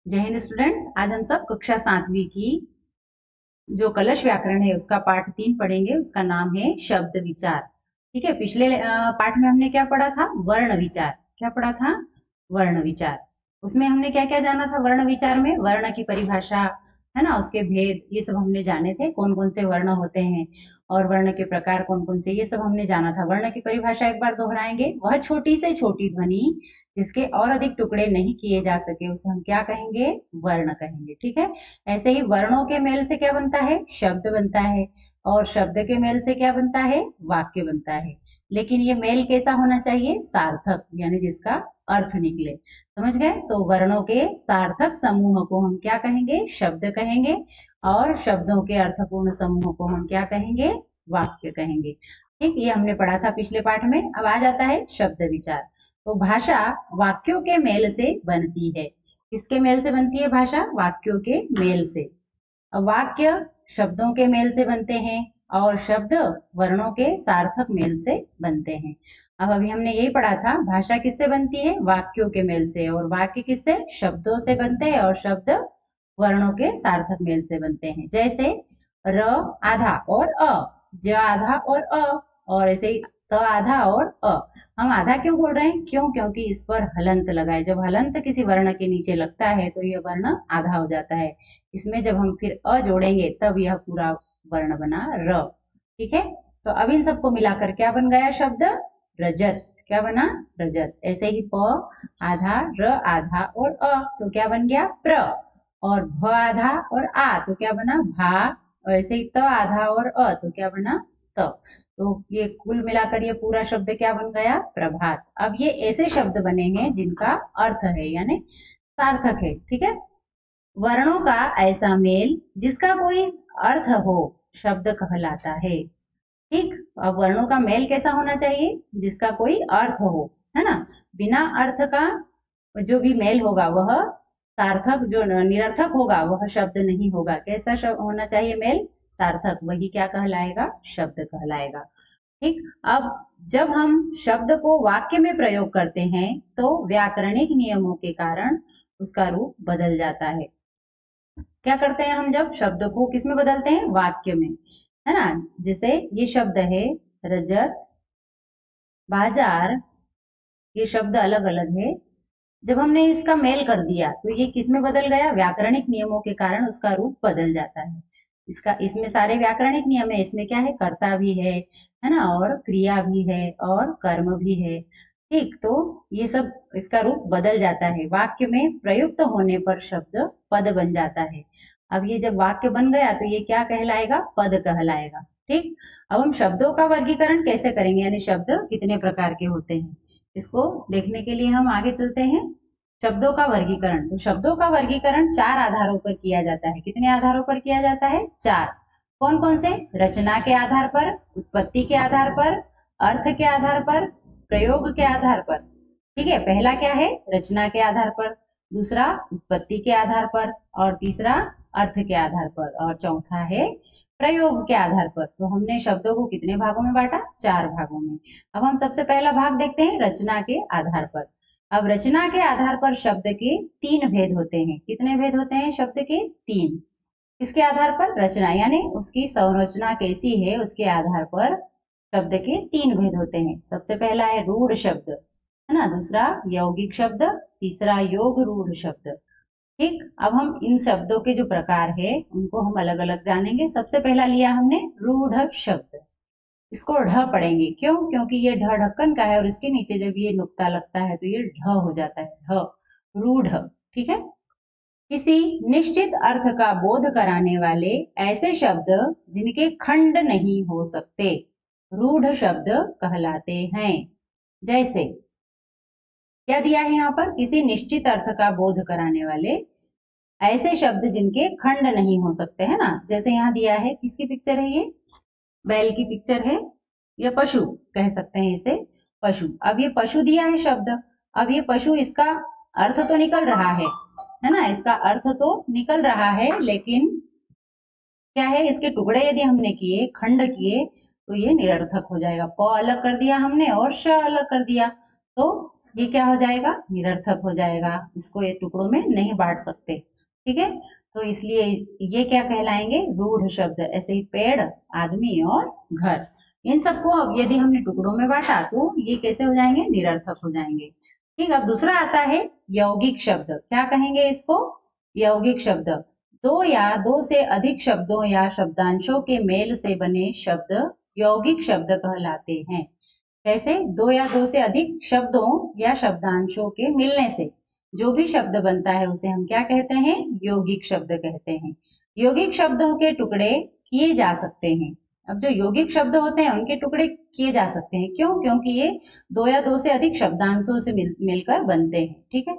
जय हिंद स्टूडेंट्स। आज हम सब कक्षा 7वीं की जो कलश व्याकरण है उसका पाठ 3 पढ़ेंगे। उसका नाम है शब्द विचार। ठीक है, पिछले पाठ में हमने क्या पढ़ा था? वर्ण विचार। क्या पढ़ा था? वर्ण विचार। उसमें हमने क्या क्या जाना था? वर्ण विचार में वर्ण की परिभाषा, है ना, उसके भेद, ये सब हमने जाने थे। कौन कौन से वर्ण होते हैं और वर्ण के प्रकार कौन कौन से, ये सब हमने जाना था। वर्ण की परिभाषा एक बार दोहराएंगे। वह छोटी से छोटी ध्वनि जिसके और अधिक टुकड़े नहीं किए जा सके उसे हम क्या कहेंगे? वर्ण कहेंगे। ठीक है। ऐसे ही वर्णों के मेल से क्या बनता है? शब्द बनता है। और शब्द के मेल से क्या बनता है? वाक्य बनता है। लेकिन ये मेल कैसा होना चाहिए? सार्थक, यानी जिसका अर्थ निकले। समझ गए? तो वर्णों के सार्थक समूह को हम क्या कहेंगे? शब्द कहेंगे। और शब्दों के अर्थपूर्ण समूह को हम क्या कहेंगे? वाक्य कहेंगे। ठीक, ये हमने पढ़ा था पिछले पाठ में। अब आ जाता है शब्द विचार। तो भाषा वाक्यों के मेल से बनती है। किसके मेल से बनती है भाषा? वाक्यों के मेल से। अब वाक्य शब्दों के मेल से बनते हैं और शब्द वर्णों के सार्थक मेल से बनते हैं। अब अभी हमने यही पढ़ा था, भाषा किससे बनती है? वाक्यों के मेल से। और वाक्य किससे? शब्दों से बनते हैं और शब्द वर्णों के सार्थक मेल से बनते हैं। जैसे र आधा और अ, ज आधा और अ, और ऐसे ही त आधा और अ। हम आधा क्यों बोल रहे हैं? क्यों? क्योंकि इस पर हलंत लगा है। जब हलंत किसी वर्ण के नीचे लगता है तो यह वर्ण आधा हो जाता है। इसमें जब हम फिर अ जोड़ेंगे तब यह पूरा वर्ण बना र। ठीक है। तो अब इन सबको मिलाकर क्या बन गया शब्द? रजत। क्या बना? रजत। ऐसे ही प आधा, र आधा और अ, तो क्या बन गया? प्र। और भ आधा और आ तो क्या बना? भा। और ऐसे ही त आधा और अ तो क्या बना? त। तो ये कुल मिलाकर ये पूरा शब्द क्या बन गया? प्रभात। अब ये ऐसे शब्द बने हैं जिनका अर्थ है, यानी सार्थक है। ठीक है। वर्णों का ऐसा मेल जिसका कोई अर्थ हो शब्द कहलाता है। ठीक। अब वर्णों का मेल कैसा होना चाहिए? जिसका कोई अर्थ हो, है ना। बिना अर्थ का जो भी मेल होगा वह सार्थक, जो निरर्थक होगा वह शब्द नहीं होगा। कैसा शब्द होना चाहिए मेल? सार्थक। वही क्या कहलाएगा? शब्द कहलाएगा। ठीक। अब जब हम शब्द को वाक्य में प्रयोग करते हैं तो व्याकरणिक नियमों के कारण उसका रूप बदल जाता है। क्या करते हैं हम? जब शब्द को किस में बदलते हैं? वाक्य में, है ना। जैसे ये शब्द है रजत, बाजार, ये शब्द अलग अलग है। जब हमने इसका मेल कर दिया तो ये किस में बदल गया? व्याकरणिक नियमों के कारण उसका रूप बदल जाता है। इसका, इसमें सारे व्याकरणिक नियम है। इसमें क्या है? कर्ता भी है ना, और क्रिया भी है और कर्म भी है। ठीक। तो ये सब, इसका रूप बदल जाता है। वाक्य में प्रयुक्त होने पर शब्द पद बन जाता है। अब ये जब वाक्य बन गया तो ये क्या कहलाएगा? पद कहलाएगा। ठीक। अब हम शब्दों का वर्गीकरण कैसे करेंगे, यानी शब्द कितने प्रकार के होते हैं, इसको देखने के लिए हम आगे चलते हैं। शब्दों का वर्गीकरण। तो शब्दों का वर्गीकरण 4 आधारों पर किया जाता है। कितने आधारों पर किया जाता है? 4। कौन कौन से? रचना के आधार पर, उत्पत्ति के आधार पर, अर्थ के आधार पर, प्रयोग के आधार पर। ठीक है। पहला क्या है? रचना के आधार पर, दूसरा उत्पत्ति के आधार पर, और तीसरा अर्थ के आधार पर, और चौथा है प्रयोग के आधार पर। तो हमने शब्दों को कितने भागों में बांटा? 4 भागों में। अब हम सबसे पहला भाग देखते हैं रचना के आधार पर। अब रचना के आधार पर शब्द के 3 भेद होते हैं। कितने भेद होते हैं शब्द के? 3। किसके आधार पर? रचना, यानी उसकी संरचना कैसी है उसके आधार पर शब्द के 3 भेद होते हैं। सबसे पहला है रूढ़ शब्द, है ना, दूसरा यौगिक शब्द, तीसरा योग रूढ़ शब्द। ठीक। अब हम इन शब्दों के जो प्रकार है उनको हम अलग अलग जानेंगे। सबसे पहला लिया हमने रूढ़ शब्द। इसको ढ पढ़ेंगे। क्यों? क्योंकि ये ढ ढक्कन का है और इसके नीचे जब ये नुक्ता लगता है तो ये ढ हो जाता है। ढ, रूढ़। ठीक है। किसी निश्चित अर्थ का बोध कराने वाले ऐसे शब्द जिनके खंड नहीं हो सकते रूढ़ शब्द कहलाते हैं। जैसे क्या दिया है यहाँ पर? किसी निश्चित अर्थ का बोध कराने वाले ऐसे शब्द जिनके खंड नहीं हो सकते, है ना। जैसे यहाँ दिया है, किसकी पिक्चर है ये? बैल की पिक्चर है, या पशु कह सकते हैं इसे, पशु। अब ये पशु दिया है शब्द। अब ये पशु, इसका अर्थ तो निकल रहा है ना, इसका अर्थ तो निकल रहा है, लेकिन क्या है, इसके टुकड़े यदि हमने किए, खंड किए, तो ये निरर्थक हो जाएगा। प अलग कर दिया हमने और श अलग कर दिया, तो ये क्या हो जाएगा, निरर्थक हो जाएगा, इसको ये टुकड़ों में नहीं बांट सकते। ठीक है, तो इसलिए ये क्या कहलाएंगे, रूढ़ शब्द। ऐसे ही पेड़, आदमी और घर, इन सबको अब यदि हमने टुकड़ों में बांटा तो ये कैसे हो जाएंगे, निरर्थक हो जाएंगे। ठीक, अब दूसरा आता है यौगिक शब्द। क्या कहेंगे इसको, यौगिक शब्द। दो या दो से अधिक शब्दों या शब्दांशों के मेल से बने शब्द यौगिक शब्द कहलाते हैं। कैसे, दो या दो से अधिक शब्दों या शब्दांशों के मिलने से जो भी शब्द बनता है उसे हम क्या कहते हैं, यौगिक शब्द कहते हैं। यौगिक शब्दों के टुकड़े किए जा सकते हैं। अब जो यौगिक शब्द होते हैं उनके टुकड़े किए जा सकते हैं, क्यों, क्योंकि ये दो या दो से अधिक शब्दांशों से मिलकर बनते हैं। ठीक है,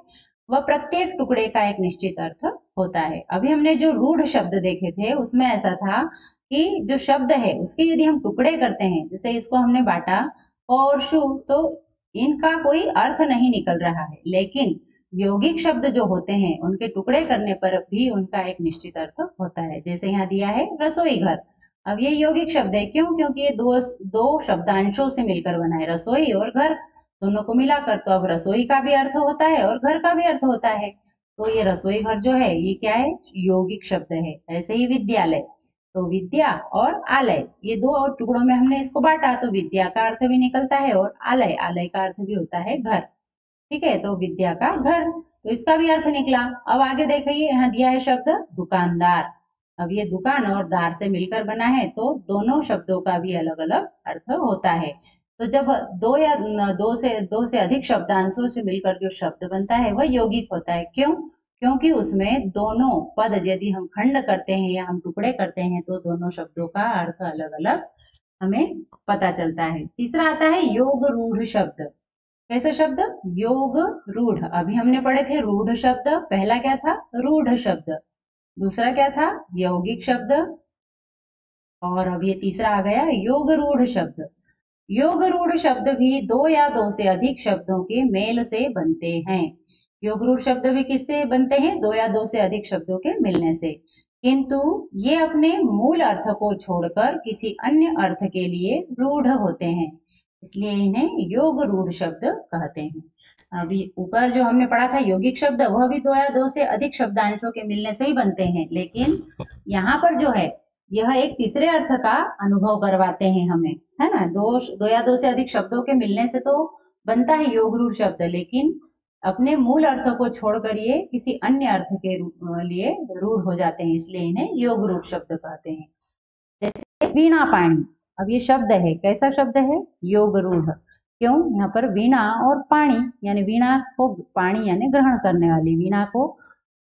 वह प्रत्येक टुकड़े का एक निश्चित अर्थ होता है। अभी हमने जो रूढ़ शब्द देखे थे उसमें ऐसा था कि जो शब्द है उसके यदि हम टुकड़े करते हैं, जैसे इसको हमने बांटा और शु, तो इनका कोई अर्थ नहीं निकल रहा है। लेकिन यौगिक शब्द जो होते हैं उनके टुकड़े करने पर भी उनका एक निश्चित अर्थ होता है। जैसे यहाँ दिया है रसोई घर, अब ये यौगिक शब्द है, क्यों, क्योंकि ये दो दो शब्दांशों से मिलकर बना है, रसोई और घर, दोनों को मिलाकर। तो अब रसोई का भी अर्थ होता है और घर का भी अर्थ होता है, तो ये रसोई घर जो है ये क्या है, यौगिक शब्द है। ऐसे ही विद्यालय, तो विद्या और आलय, ये दो और टुकड़ों में हमने इसको बांटा तो विद्या का अर्थ भी निकलता है और आलय, आलय का अर्थ भी होता है घर। ठीक है, तो विद्या का घर, तो इसका भी अर्थ निकला। अब आगे देखिए, यहाँ दिया है शब्द दुकानदार। अब ये दुकान और दार से मिलकर बना है, तो दोनों शब्दों का भी अलग अलग अर्थ होता है। तो जब दो या दो से अधिक शब्दांशों से मिलकर जो शब्द बनता है वह यौगिक होता है। क्यों, क्योंकि उसमें दोनों पद यदि हम खंड करते हैं या हम टुकड़े करते हैं तो दोनों शब्दों का अर्थ अलग अलग हमें पता चलता है। तीसरा आता है योग रूढ़ शब्द। कैसे शब्द, योग रूढ़। अभी हमने पढ़े थे रूढ़ शब्द, पहला क्या था, रूढ़ शब्द, दूसरा क्या था, यौगिक शब्द, और अब ये तीसरा आ गया योग रूढ़ शब्द। योग रूढ़ शब्द भी दो या दो से अधिक शब्दों के मेल से बनते हैं। योग रूढ़ शब्द भी किससे बनते हैं, दो या दो से अधिक शब्दों के मिलने से, किंतु ये अपने मूल अर्थ को छोड़कर किसी अन्य अर्थ के लिए रूढ़ होते हैं, इसलिए इन्हें योग रूढ़ शब्द कहते हैं। अभी ऊपर जो हमने पढ़ा था यौगिक शब्द, वह भी दो या दो से अधिक शब्दांशों के मिलने से ही बनते हैं, लेकिन यहाँ पर जो है यह एक तीसरे अर्थ का अनुभव करवाते हैं हमें, है ना। दो या दो से अधिक शब्दों के मिलने से तो बनता है योग रूढ़ शब्द, लेकिन अपने मूल अर्थ को छोड़कर ये किसी अन्य अर्थ के लिए रूढ़ हो जाते हैं, इसलिए इन्हें योग रूढ़ शब्द कहते हैं। जैसे वीणा पाणी, अब ये शब्द है, कैसा शब्द है, योग रूढ़। क्यों, यहाँ पर वीणा और पाणी, यानी वीणा को पाणी यानी ग्रहण करने वाली, वीणा को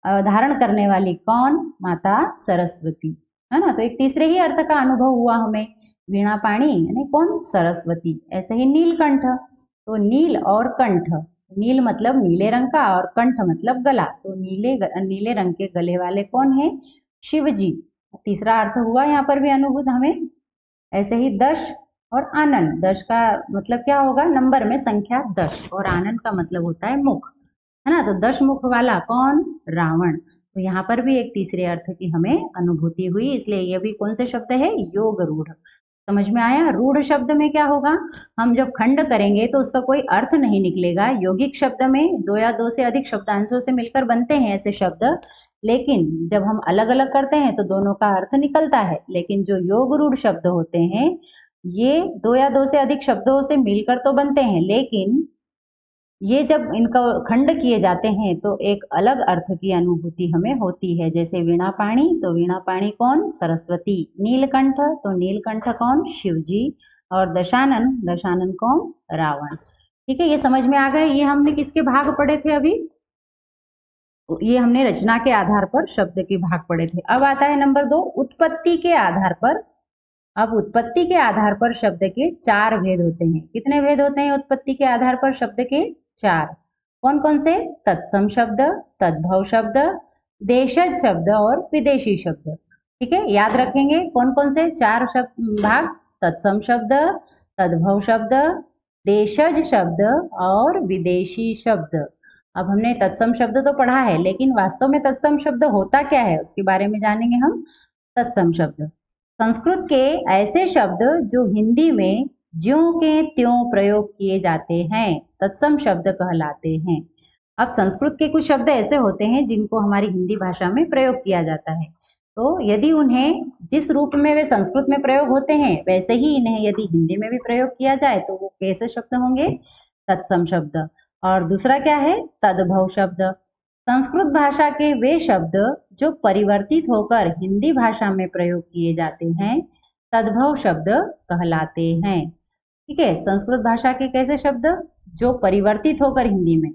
धारण करने वाली कौन, माता सरस्वती, है ना। तो एक तीसरे ही अर्थ का अनुभव हुआ हमें, वीणा पाणी यानी कौन, सरस्वती। ऐसे ही नीलकंठ, तो नील और कंठ, नील मतलब नीले रंग का और कंठ मतलब गला, तो नीले रंग के गले वाले कौन है, शिव जी। तीसरा अर्थ हुआ यहाँ पर भी अनुभूत हमें। ऐसे ही दश और आनंद, दश का मतलब क्या होगा, नंबर में संख्या 10, और आनंद का मतलब होता है मुख, है ना। तो 10 मुख वाला कौन, रावण। तो यहाँ पर भी एक तीसरे अर्थ की हमें अनुभूति हुई, इसलिए ये भी कौन से शब्द है, योग रूढ़। समझ में आया। रूढ़ शब्द में क्या होगा, हम जब खंड करेंगे तो उसका कोई अर्थ नहीं निकलेगा। यौगिक शब्द में दो या दो से अधिक शब्दांशों से मिलकर बनते हैं ऐसे शब्द, लेकिन जब हम अलग अलग करते हैं तो दोनों का अर्थ निकलता है। लेकिन जो योग रूढ़ शब्द होते हैं ये दो या दो से अधिक शब्दों से मिलकर तो बनते हैं, लेकिन ये जब इनका खंड किए जाते हैं तो एक अलग अर्थ की अनुभूति हमें होती है। जैसे वीणा पाणी, तो वीणा पाणी कौन, सरस्वती। नीलकंठ, तो नीलकंठ कौन, शिवजी। और दशानन, दशानन कौन, रावण। ठीक है, ये समझ में आ गए। ये हमने किसके भाग पढ़े थे अभी, ये हमने रचना के आधार पर शब्द के भाग पढ़े थे। अब आता है नंबर 2, उत्पत्ति के आधार पर। अब उत्पत्ति के आधार पर शब्द के 4 भेद होते हैं। कितने भेद होते हैं उत्पत्ति के आधार पर शब्द के, 4। कौन कौन से, तत्सम शब्द, तद्भव शब्द, देशज शब्द और विदेशी शब्द। ठीक है, याद रखेंगे कौन कौन से 4 शब्द भाग, तत्सम शब्द, तद्भव शब्द, देशज शब्द और विदेशी शब्द। अब हमने तत्सम शब्द तो पढ़ा है, लेकिन वास्तव में तत्सम शब्द होता क्या है उसके बारे में जानेंगे हम। तत्सम शब्द संस्कृत के ऐसे शब्द जो हिंदी में ज्यों के त्यों प्रयोग किए जाते हैं तत्सम शब्द कहलाते हैं। अब संस्कृत के कुछ शब्द ऐसे होते हैं जिनको हमारी हिंदी भाषा में प्रयोग किया जाता है, तो यदि उन्हें जिस रूप में वे संस्कृत में प्रयोग होते हैं वैसे ही इन्हें यदि हिंदी में भी प्रयोग किया जाए तो वो कैसे शब्द होंगे? तत्सम शब्द। और दूसरा क्या है? तद्भव शब्द। संस्कृत भाषा के वे शब्द जो परिवर्तित होकर हिंदी भाषा में प्रयोग किए जाते हैं तद्भव शब्द कहलाते हैं। ठीक है, संस्कृत भाषा के कैसे शब्द जो परिवर्तित होकर हिंदी में,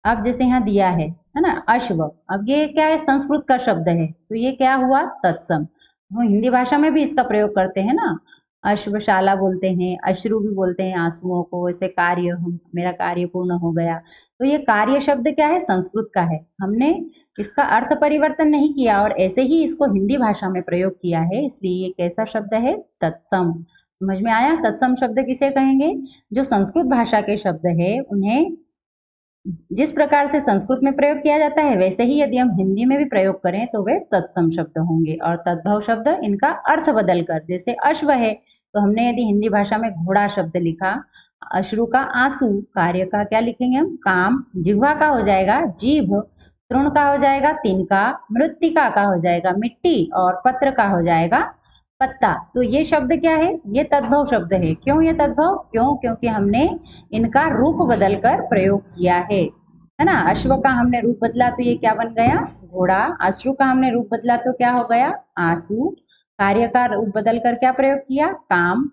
अब जैसे यहाँ दिया है ना, अश्व, अब ये क्या है? संस्कृत का शब्द है, तो ये क्या हुआ? तत्सम। हम हिंदी भाषा में भी इसका प्रयोग करते हैं ना, अश्वशाला बोलते हैं, अश्रु भी बोलते हैं आंसुओं को, ऐसे कार्य, हम मेरा कार्य पूर्ण हो गया, तो ये कार्य शब्द क्या है? संस्कृत का है। हमने इसका अर्थ परिवर्तन नहीं किया और ऐसे ही इसको हिंदी भाषा में प्रयोग किया है, इसलिए ये कैसा शब्द है? तत्सम। समझ में आया? तत्सम शब्द किसे कहेंगे? जो संस्कृत भाषा के शब्द है उन्हें जिस प्रकार से संस्कृत में प्रयोग किया जाता है वैसे ही यदि हम हिंदी में भी प्रयोग करें तो वे तत्सम शब्द होंगे। और तद्भव शब्द इनका अर्थ बदल कर, जैसे अश्व है तो हमने यदि हिंदी भाषा में घोड़ा शब्द लिखा, अश्रु का आंसू, कार्य का क्या लिखेंगे हम? काम, जिह्वा का हो जाएगा जीभ, तृण का हो जाएगा तिनका, मृत्तिका का हो जाएगा मिट्टी और पत्र का हो जाएगा पत्ता। तो ये शब्द क्या है? ये तद्भव शब्द है। क्यों ये तद्भव? क्योंकि हमने इनका रूप बदलकर प्रयोग किया है ना। अश्व का हमने रूप बदला तो ये क्या बन गया? घोड़ा। अश्रु का हमने रूप बदला तो क्या हो गया? आंसू। कार्य का रूप बदलकर क्या प्रयोग किया? काम।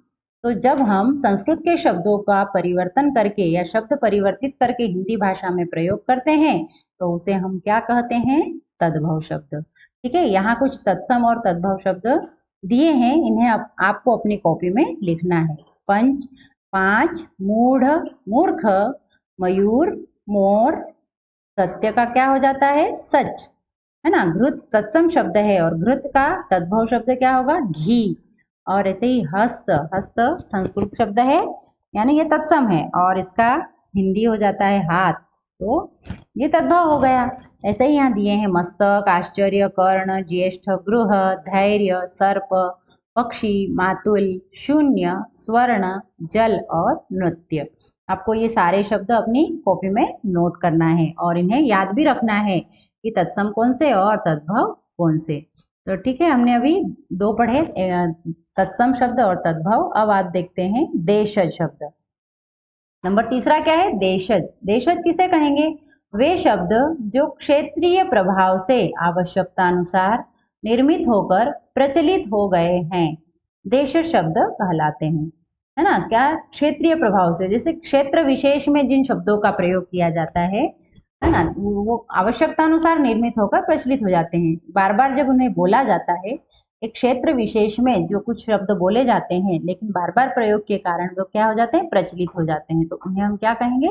तो जब हम संस्कृत के शब्दों का परिवर्तन करके या शब्द परिवर्तित करके हिंदी भाषा में प्रयोग करते हैं तो उसे हम क्या कहते हैं? तद्भव शब्द। ठीक है, यहाँ कुछ तत्सम और तद्भव शब्द दिए हैं, इन्हें आपको अपनी कॉपी में लिखना है। पंच, पांच, मूढ़, मूर्ख, मयूर, मोर, सत्य का क्या हो जाता है? सच, है ना। घृत तत्सम शब्द है और घृत का तद्भव शब्द क्या होगा? घी। और ऐसे ही हस्त, हस्त संस्कृत शब्द है यानी ये तत्सम है और इसका हिंदी हो जाता है हाथ, तो ये तद्भव हो गया। ऐसे ही यहाँ दिए हैं मस्तक, आश्चर्य, कर्ण, ज्येष्ठ, गृह, धैर्य, सर्प, पक्षी, मातुल, शून्य, स्वर्ण, जल और नृत्य। आपको ये सारे शब्द अपनी कॉपी में नोट करना है और इन्हें याद भी रखना है कि तत्सम कौन से और तद्भव कौन से। तो ठीक है, हमने अभी दो पढ़े, तत्सम शब्द और तद्भव। अब आप देखते हैं देशज शब्द। नंबर तीसरा क्या है? देशज। देशज किसे कहेंगे? वे शब्द जो क्षेत्रीय प्रभाव से आवश्यकता अनुसार निर्मित होकर प्रचलित हो गए हैं देशज शब्द कहलाते हैं, है ना। क्या? क्षेत्रीय प्रभाव से, जैसे क्षेत्र विशेष में जिन शब्दों का प्रयोग किया जाता है ना, वो आवश्यकता अनुसार निर्मित होकर प्रचलित हो जाते हैं। बार बार जब उन्हें बोला जाता है, एक क्षेत्र विशेष में जो कुछ शब्द बोले जाते हैं लेकिन बार बार प्रयोग के कारण वो क्या हो जाते हैं? प्रचलित हो जाते हैं, तो उन्हें हम क्या कहेंगे?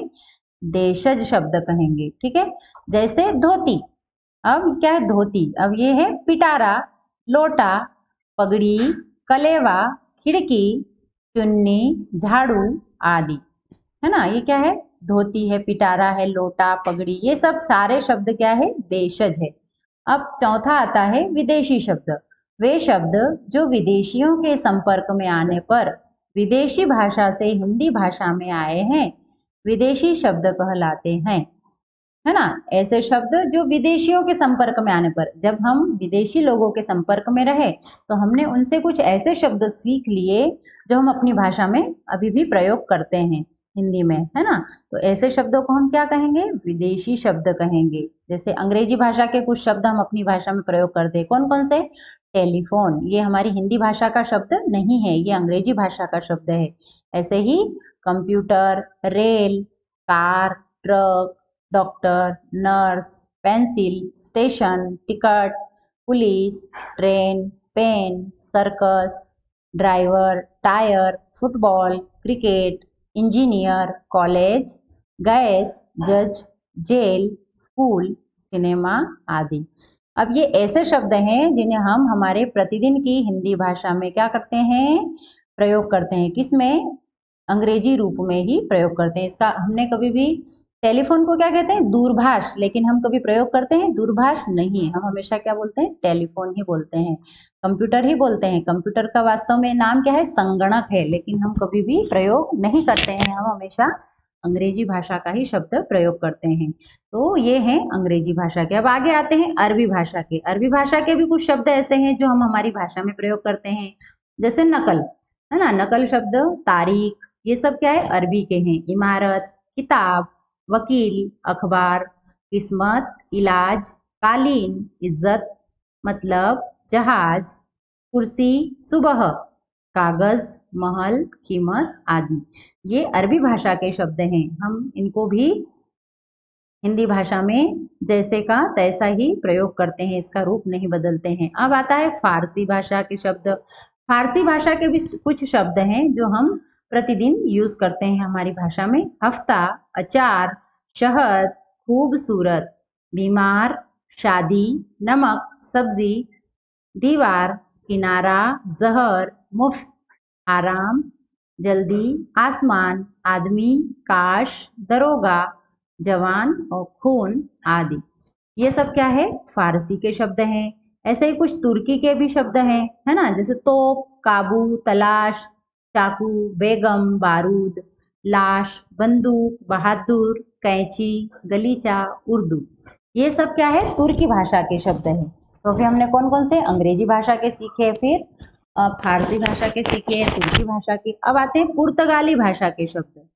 देशज शब्द कहेंगे। ठीक है, जैसे धोती। अब क्या है? धोती। अब ये है पिटारा, लोटा, पगड़ी, कलेवा, खिड़की, चुन्नी, झाड़ू आदि, है ना। ये क्या है? धोती है, पिटारा है, लोटा, पगड़ी, ये सब सारे शब्द क्या है? देशज है। अब चौथा आता है विदेशी शब्द। वे शब्द जो विदेशियों के संपर्क में आने पर विदेशी भाषा से हिंदी भाषा में आए हैं विदेशी शब्द कहलाते हैं, है ना। ऐसे शब्द जो विदेशियों के संपर्क में आने पर, जब हम विदेशी लोगों के संपर्क में रहे तो हमने उनसे कुछ ऐसे शब्द सीख लिए जो हम अपनी भाषा में अभी भी प्रयोग करते हैं हिंदी में, है ना। तो ऐसे शब्दों को हम क्या कहेंगे? विदेशी शब्द कहेंगे। जैसे अंग्रेजी भाषा के कुछ शब्द हम अपनी भाषा में प्रयोग करते हैं, कौन कौन से? टेलीफोन, ये हमारी हिंदी भाषा का शब्द नहीं है, ये अंग्रेजी भाषा का शब्द है। ऐसे ही computer, rail, car, truck, doctor, nurse, pencil, station, ticket, police, train, pen, circus, driver, tyre, football, cricket, engineer, college, gas, जज, जेल, स्कूल, सिनेमा आदि। अब ये ऐसे शब्द हैं जिन्हें हम हमारे प्रतिदिन की हिंदी भाषा में क्या करते हैं? प्रयोग करते हैं। किसमें? अंग्रेजी रूप में ही प्रयोग करते हैं। इसका हमने कभी भी टेलीफोन को क्या कहते हैं? दूरभाष। लेकिन हम कभी प्रयोग करते हैं दूरभाष? नहीं, हम हमेशा क्या बोलते हैं? टेलीफोन ही बोलते हैं, कंप्यूटर ही बोलते हैं। कंप्यूटर का वास्तव में नाम क्या है? संगणक है, लेकिन हम कभी भी प्रयोग नहीं करते हैं, हम हमेशा अंग्रेजी भाषा का ही शब्द प्रयोग करते हैं। तो ये है अंग्रेजी भाषा के। अब आगे आते हैं अरबी भाषा के। अरबी भाषा के भी कुछ शब्द ऐसे हैं जो हम हमारी भाषा में प्रयोग करते हैं, जैसे नकल, है ना। नकल शब्द, तारीख, ये सब क्या है? अरबी के हैं। इमारत, किताब, वकील, अखबार, किस्मत, इलाज, कालीन, इज्जत, मतलब, जहाज, कुर्सी, सुबह, कागज, महल, कीमत आदि, ये अरबी भाषा के शब्द हैं। हम इनको भी हिंदी भाषा में जैसे का तैसा ही प्रयोग करते हैं, इसका रूप नहीं बदलते हैं। अब आता है फारसी भाषा के शब्द। फारसी भाषा के भी कुछ शब्द हैं जो हम प्रतिदिन यूज करते हैं हमारी भाषा में। हफ्ता, अचार, शहद, खूबसूरत, बीमार, शादी, नमक, सब्जी, दीवार, किनारा, जहर, मुफ्त, आराम, जल्दी, आसमान, आदमी, काश, दरोगा, जवान और खून आदि, ये सब क्या है? फारसी के शब्द हैं। ऐसे ही कुछ तुर्की के भी शब्द हैं, है ना, जैसे तोप, काबू, तलाश, चाकू, बेगम, बारूद, लाश, बंदूक, बहादुर, कैंची, गलीचा, उर्दू, ये सब क्या है? तुर्की भाषा के शब्द हैं। तो फिर हमने कौन कौन से अंग्रेजी भाषा के सीखे, फिर फारसी भाषा के सीखे, तुर्की भाषा के। अब आते हैं पुर्तगाली भाषा के शब्द।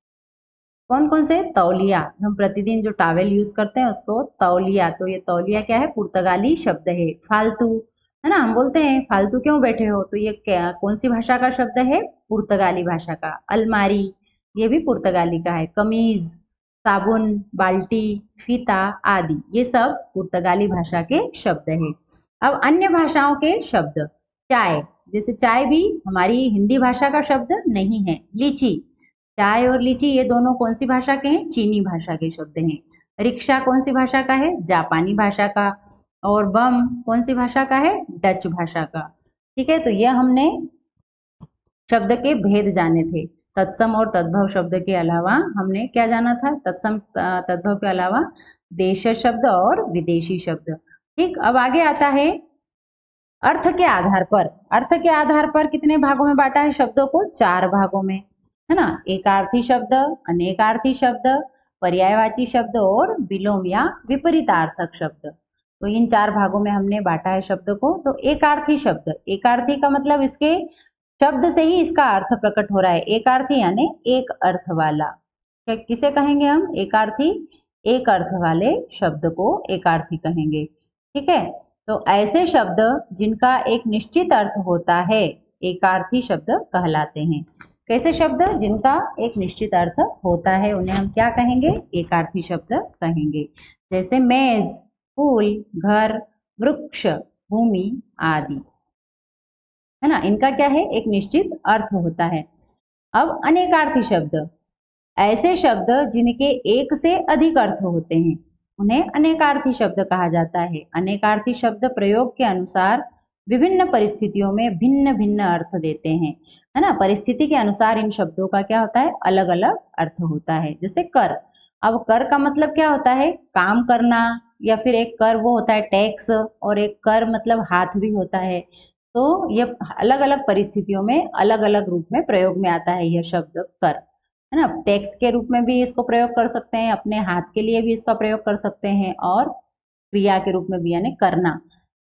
कौन कौन से? तौलिया, हम प्रतिदिन जो टॉवेल यूज करते हैं उसको तौलिया, तो ये तौलिया क्या है? पुर्तगाली शब्द है। फालतू, है ना, हम बोलते हैं फालतू क्यों बैठे हो, तो ये क्या, कौन सी भाषा का शब्द है? पुर्तगाली भाषा का। अलमारी, ये भी पुर्तगाली का है। कमीज, साबुन, बाल्टी, फीता आदि, ये सब पुर्तगाली भाषा के शब्द है। अब अन्य भाषाओं के शब्द। चाय, जैसे चाय भी हमारी हिंदी भाषा का शब्द नहीं है। लीची, चाय और लीची ये दोनों कौन सी भाषा के हैं? चीनी भाषा के शब्द हैं। रिक्शा कौन सी भाषा का है? जापानी भाषा का। और बम कौन सी भाषा का है? डच भाषा का। ठीक है, तो ये हमने शब्द के भेद जाने थे। तत्सम और तद्भव शब्द के अलावा हमने क्या जाना था? तत्सम तद्भव के अलावा देश शब्द और विदेशी शब्द। ठीक, अब आगे आता है अर्थ के आधार पर। अर्थ के आधार पर कितने भागों में बांटा है शब्दों को? 4 भागों में, है ना। एकार्थी शब्द, अनेकार्थी शब्द, पर्यायवाची शब्द और विलोम या विपरीतार्थक शब्द। तो इन 4 भागों में हमने बांटा है शब्द को। तो एकार्थी शब्द, एकार्थी का मतलब इसके शब्द से ही इसका अर्थ प्रकट हो रहा है। एकार्थी यानी एक अर्थ वाला। किसे कहेंगे हम? एकार्थी, एक अर्थ वाले शब्द को एकार्थी कहेंगे। ठीक है, तो ऐसे शब्द जिनका एक निश्चित अर्थ होता है एकार्थी शब्द कहलाते हैं। कैसे शब्द? जिनका एक निश्चित अर्थ होता है उन्हें हम क्या कहेंगे? एकार्थी शब्द कहेंगे। जैसे मेज, फूल, घर, वृक्ष, भूमि आदि, है ना, इनका क्या है? एक निश्चित अर्थ होता है। अब अनेकार्थी शब्द, ऐसे शब्द जिनके एक से अधिक अर्थ होते हैं उन्हें अनेकार्थी शब्द कहा जाता है। अनेकार्थी शब्द प्रयोग के अनुसार विभिन्न परिस्थितियों में भिन्न भिन्न अर्थ देते हैं, है ना। परिस्थिति के अनुसार इन शब्दों का क्या होता है? अलग अलग अर्थ होता है। जैसे कर, अब कर का मतलब क्या होता है? काम करना, या फिर एक कर वो होता है टैक्स, और एक कर मतलब हाथ भी होता है। तो ये अलग अलग परिस्थितियों में अलग अलग रूप में प्रयोग में आता है यह शब्द कर, है ना। टैक्स के रूप में भी इसको प्रयोग कर सकते हैं, अपने हाथ के लिए भी इसका प्रयोग कर सकते हैं, और क्रिया के रूप में भी यानी करना।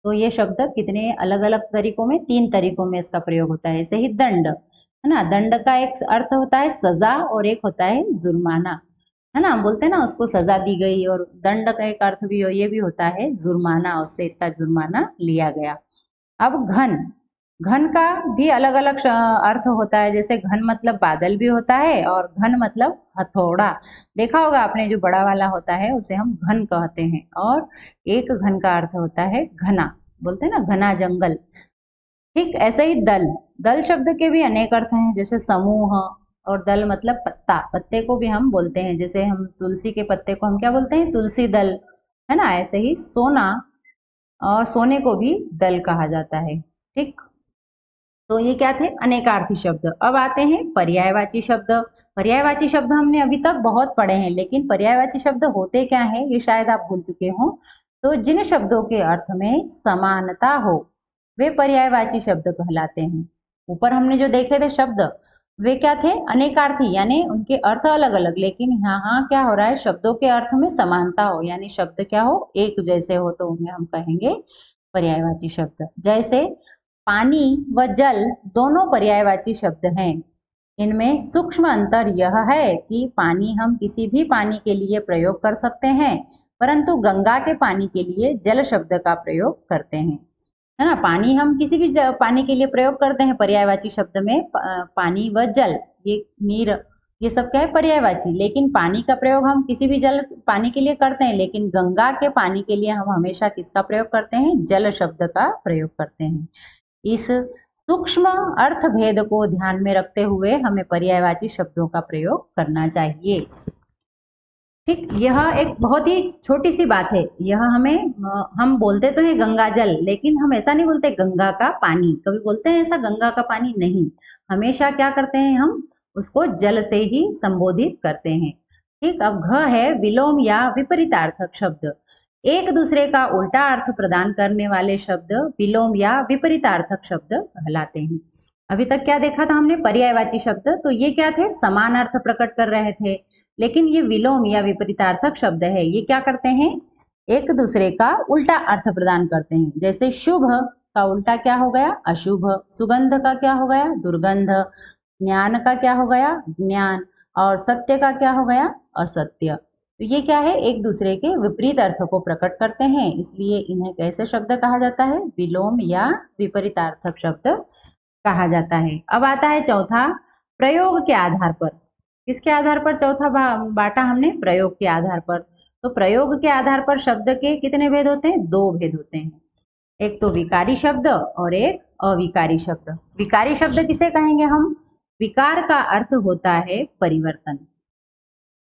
तो ये शब्द कितने अलग अलग तरीकों में? 3 तरीकों में इसका प्रयोग होता है। ऐसे ही दंड, है ना, दंड का एक अर्थ होता है सजा और एक होता है जुर्माना, है ना। हम बोलते हैं ना उसको सजा दी गई, और दंड का एक अर्थ भी ये भी होता है जुर्माना, उससे इसका जुर्माना लिया गया। अब घन, घन का भी अलग अलग अर्थ होता है। जैसे घन मतलब बादल भी होता है, और घन मतलब हथौड़ा। देखा होगा आपने, जो बड़ा वाला होता है उसे हम घन कहते हैं। और एक घन का अर्थ होता है घना, बोलते हैं ना घना जंगल। ठीक, ऐसे ही दल, दल शब्द के भी अनेक अर्थ हैं। जैसे समूह, और दल मतलब पत्ता, पत्ते को भी हम बोलते हैं। जैसे हम तुलसी के पत्ते को हम क्या बोलते हैं? तुलसी दल, है ना। ऐसे ही सोना, और सोने को भी दल कहा जाता है। ठीक, तो ये क्या थे? अनेकार्थी शब्द। अब आते हैं पर्यायवाची शब्द। पर्यायवाची शब्द हमने अभी तक बहुत पढ़े हैं, लेकिन पर्यायवाची शब्द होते क्या है ये शायद आप भूल चुके हो। तो जिन शब्दों के अर्थ में समानता हो वे पर्यायवाची शब्द कहलाते हैं। ऊपर हमने जो देखे थे शब्द वे क्या थे, अनेकार्थी, यानी उनके अर्थ अलग अलग, लेकिन यहाँ क्या हो रहा है, शब्दों के अर्थ में समानता हो, यानी शब्द क्या हो, एक जैसे हो, तो उन्हें हम कहेंगे पर्यायवाची शब्द। जैसे पानी व जल दोनों पर्यायवाची शब्द हैं। इनमें सूक्ष्म अंतर यह है कि पानी हम किसी भी पानी के लिए प्रयोग कर सकते हैं, परंतु गंगा के पानी के लिए जल शब्द का प्रयोग करते हैं, है ना। पानी हम किसी भी पानी के लिए प्रयोग करते हैं पर्यायवाची शब्द में, पानी व जल, ये नीर, ये सब क्या है, पर्यायवाची। लेकिन पानी का प्रयोग हम किसी भी जल पानी के लिए करते हैं, लेकिन गंगा के पानी के लिए हम हमेशा किसका प्रयोग करते हैं, जल शब्द का प्रयोग करते हैं। इस सूक्ष्म अर्थ भेद को ध्यान में रखते हुए हमें पर्यायवाची शब्दों का प्रयोग करना चाहिए। ठीक, यह एक बहुत ही छोटी सी बात है। यह हम बोलते तो है गंगा जल, लेकिन हम ऐसा नहीं बोलते गंगा का पानी। कभी बोलते हैं ऐसा गंगा का पानी? नहीं, हमेशा क्या करते हैं, हम उसको जल से ही संबोधित करते हैं। ठीक, अब घ है विलोम या विपरीतार्थक शब्द। एक दूसरे का उल्टा अर्थ प्रदान करने वाले शब्द विलोम या विपरीतार्थक शब्द कहलाते हैं। अभी तक क्या देखा था हमने, पर्यायवाची शब्द, तो ये क्या थे, समान अर्थ प्रकट कर रहे थे। लेकिन ये विलोम या विपरीतार्थक शब्द है, ये क्या करते हैं, एक दूसरे का उल्टा अर्थ प्रदान करते हैं। जैसे शुभ का उल्टा क्या हो गया, अशुभ। सुगंध का क्या हो गया, दुर्गंध। ज्ञान का क्या हो गया, ज्ञान। और सत्य का क्या हो गया, असत्य। तो ये क्या है, एक दूसरे के विपरीत अर्थ को प्रकट करते हैं, इसलिए इन्हें कैसे शब्द कहा जाता है, विलोम या विपरीतार्थक शब्द कहा जाता है। अब आता है चौथा, प्रयोग के आधार पर। किसके आधार पर चौथा बांटा हमने, प्रयोग के आधार पर। तो प्रयोग के आधार पर शब्द के कितने भेद होते हैं, दो भेद होते हैं। एक तो विकारी शब्द और एक अविकारी शब्द। विकारी शब्द किसे कहेंगे हम, विकार का अर्थ होता है परिवर्तन।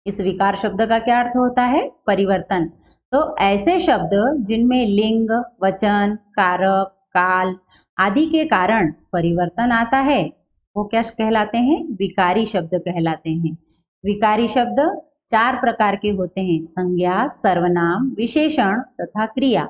इस विकार शब्द का क्या अर्थ होता है, परिवर्तन। तो ऐसे शब्द जिनमें लिंग, वचन, कारक, काल आदि के कारण परिवर्तन आता है वो क्या कहलाते हैं, विकारी शब्द कहलाते हैं। विकारी शब्द चार प्रकार के होते हैं, संज्ञा, सर्वनाम, विशेषण तथा क्रिया।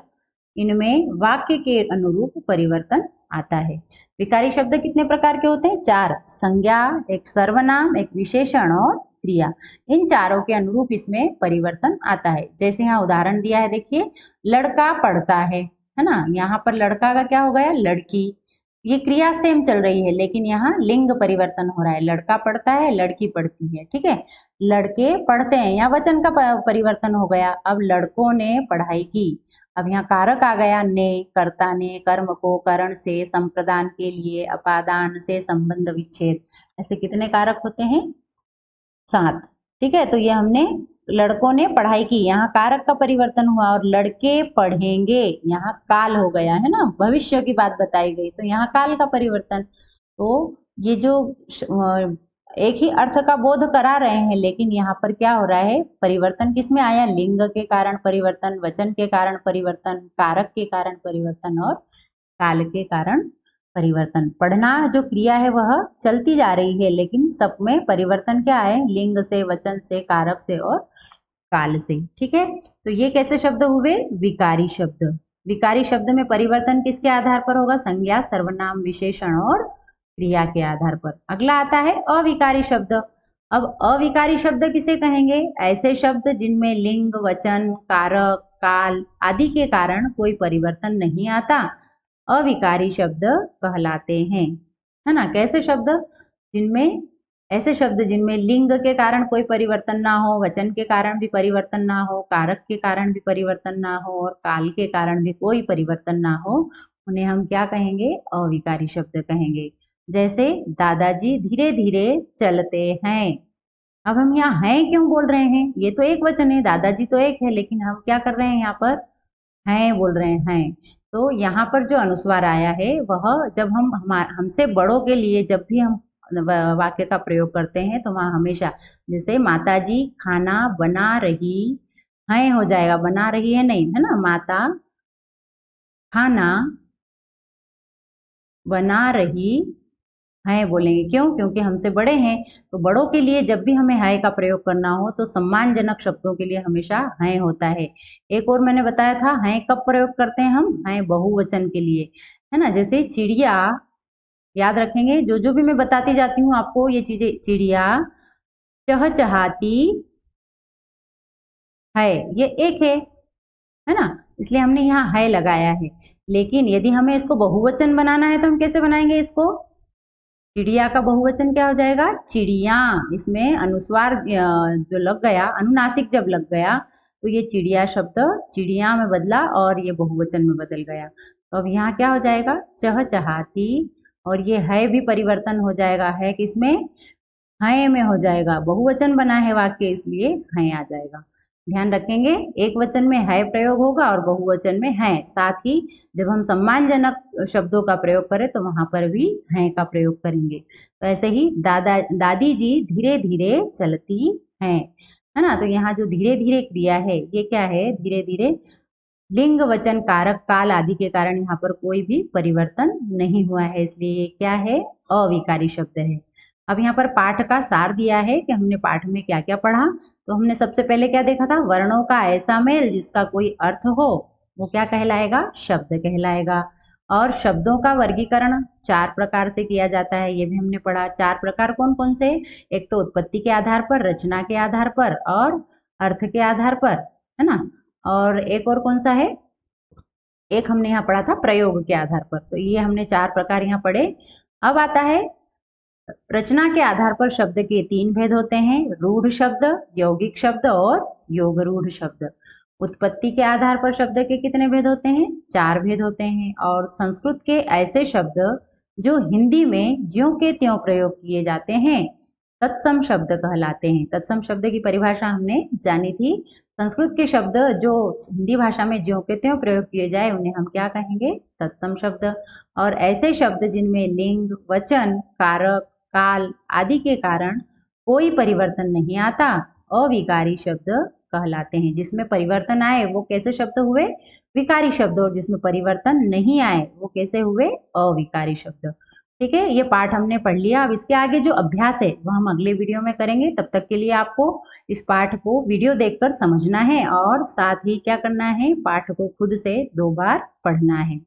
इनमें वाक्य के अनुरूप परिवर्तन आता है। विकारी शब्द कितने प्रकार के होते हैं, चार, संज्ञा, एक सर्वनाम, एक विशेषण और क्रिया। इन चारों के अनुरूप इसमें परिवर्तन आता है। जैसे यहाँ उदाहरण दिया है, देखिए, लड़का पढ़ता है ना। यहाँ पर लड़का का क्या हो गया, लड़की। ये क्रिया सेम चल रही है, लेकिन यहाँ लिंग परिवर्तन हो रहा है, लड़का पढ़ता है, लड़की पढ़ती है। ठीक है, लड़के पढ़ते हैं, यहाँ वचन का परिवर्तन हो गया। अब लड़कों ने पढ़ाई की, अब यहाँ कारक आ गया ने, कर्ता ने कर्म को करण से, संप्रदान के लिए, अपादान से, संबंध विच्छेद, ऐसे कितने कारक होते हैं, 7। ठीक है, तो ये हमने लड़कों ने पढ़ाई की, यहाँ कारक का परिवर्तन हुआ। और लड़के पढ़ेंगे, यहाँ काल हो गया है ना, भविष्य की बात बताई गई, तो यहाँ काल का परिवर्तन। तो ये जो एक ही अर्थ का बोध करा रहे हैं, लेकिन यहाँ पर क्या हो रहा है, परिवर्तन किसमें आया, लिंग के कारण परिवर्तन, वचन के कारण परिवर्तन, कारक के कारण परिवर्तन और काल के कारण परिवर्तन। पढ़ना जो क्रिया है वह चलती जा रही है, लेकिन सब में परिवर्तन क्या है, लिंग से, वचन से, कारक से और काल से। ठीक है, तो ये कैसे शब्द हुए, विकारी शब्द। विकारी शब्द में परिवर्तन किसके आधार पर होगा, संज्ञा, सर्वनाम, विशेषण और क्रिया के आधार पर। अगला आता है अविकारी शब्द। अब अविकारी शब्द किसे कहेंगे, ऐसे शब्द जिनमें लिंग, वचन, कारक, काल आदि के कारण कोई परिवर्तन नहीं आता, अविकारी शब्द कहलाते हैं, है ना। कैसे शब्द, जिनमें ऐसे शब्द जिनमें लिंग के कारण कोई परिवर्तन ना हो, वचन के कारण भी परिवर्तन ना हो, कारक के कारण भी परिवर्तन ना हो और काल के कारण भी कोई परिवर्तन ना हो, उन्हें हम क्या कहेंगे, अविकारी शब्द कहेंगे। जैसे दादाजी धीरे धीरे चलते हैं। अब हम यहाँ हैं क्यों बोल रहे हैं, ये तो एक वचन है, दादाजी तो एक है, लेकिन हम क्या कर रहे हैं, यहाँ पर हैं बोल रहे हैं। तो यहाँ पर जो अनुस्वार आया है वह जब हम हमसे बड़ों के लिए जब भी हम वाक्य का प्रयोग करते हैं तो वहाँ हमेशा, जैसे माताजी खाना बना रही हैं हो जाएगा, बना रही है नहीं, है ना, माता खाना बना रही हैं बोलेंगे। क्यों? क्योंकि हमसे बड़े हैं। तो बड़ों के लिए जब भी हमें है का प्रयोग करना हो तो सम्मानजनक शब्दों के लिए हमेशा हैं होता है। एक और मैंने बताया था हैं कब प्रयोग करते हैं हम, हैं बहुवचन के लिए, है ना। जैसे चिड़िया, याद रखेंगे जो जो भी मैं बताती जाती हूँ आपको ये चीजें। चिड़िया चहचहाती है, ये एक है ना, इसलिए हमने यहाँ है लगाया है। लेकिन यदि हमें इसको बहुवचन बनाना है तो हम कैसे बनाएंगे इसको? चिड़िया का बहुवचन क्या हो जाएगा? चिड़िया। इसमें अनुस्वार जो लग गया, अनुनासिक जब लग गया तो ये चिड़िया शब्द चिड़िया में बदला और ये बहुवचन में बदल गया। तो अब यहाँ क्या हो जाएगा? चहचहाती, और ये है भी परिवर्तन हो जाएगा, है किसमें? हैं में हो जाएगा। बहुवचन बना है वाक्य इसलिए हैं आ जाएगा। ध्यान रखेंगे, एक वचन में है प्रयोग होगा और बहुवचन में है। साथ ही जब हम सम्मानजनक शब्दों का प्रयोग करें तो वहां पर भी हैं का प्रयोग करेंगे। तो ऐसे ही दादी जी धीरे धीरे चलती हैं, है ना। तो यहाँ जो धीरे धीरे क्रिया है ये क्या है? धीरे धीरे। लिंग वचन कारक काल आदि के कारण यहाँ पर कोई भी परिवर्तन नहीं हुआ है, इसलिए ये क्या है? अविकारी शब्द है। अब यहाँ पर पाठ का सार दिया है कि हमने पाठ में क्या क्या पढ़ा। तो हमने सबसे पहले क्या देखा था? वर्णों का ऐसा मेल जिसका कोई अर्थ हो वो क्या कहलाएगा? शब्द कहलाएगा। और शब्दों का वर्गीकरण 4 प्रकार से किया जाता है, ये भी हमने पढ़ा। 4 प्रकार कौन कौन से? एक तो उत्पत्ति के आधार पर, रचना के आधार पर और अर्थ के आधार पर, है ना। और एक और कौन सा है? एक हमने यहाँ पढ़ा था प्रयोग के आधार पर। तो ये हमने 4 प्रकार यहाँ पढ़े। अब आता है रचना के आधार पर शब्द के 3 भेद होते हैं, रूढ़ शब्द, यौगिक शब्द और योग रूढ़ शब्द। उत्पत्ति के आधार पर शब्द के कितने भेद होते हैं? 4 भेद होते हैं। और संस्कृत के ऐसे शब्द जो हिंदी में ज्यों के त्यों प्रयोग किए जाते हैं तत्सम शब्द कहलाते हैं। तत्सम शब्द की परिभाषा हमने जानी थी। संस्कृत के शब्द जो हिंदी भाषा में ज्यों के त्यों प्रयोग किए जाए उन्हें हम क्या कहेंगे? तत्सम शब्द। और ऐसे शब्द जिनमें लिंग, वचन, कारक, काल आदि के कारण कोई परिवर्तन नहीं आता अविकारी शब्द कहलाते हैं। जिसमें परिवर्तन आए वो कैसे शब्द हुए? विकारी शब्द। और जिसमें परिवर्तन नहीं आए वो कैसे हुए? अविकारी शब्द। ठीक है, ये पाठ हमने पढ़ लिया। अब इसके आगे जो अभ्यास है वह हम अगले वीडियो में करेंगे। तब तक के लिए आपको इस पाठ को वीडियो देखकर समझना है और साथ ही क्या करना है? पाठ को खुद से 2 बार पढ़ना है।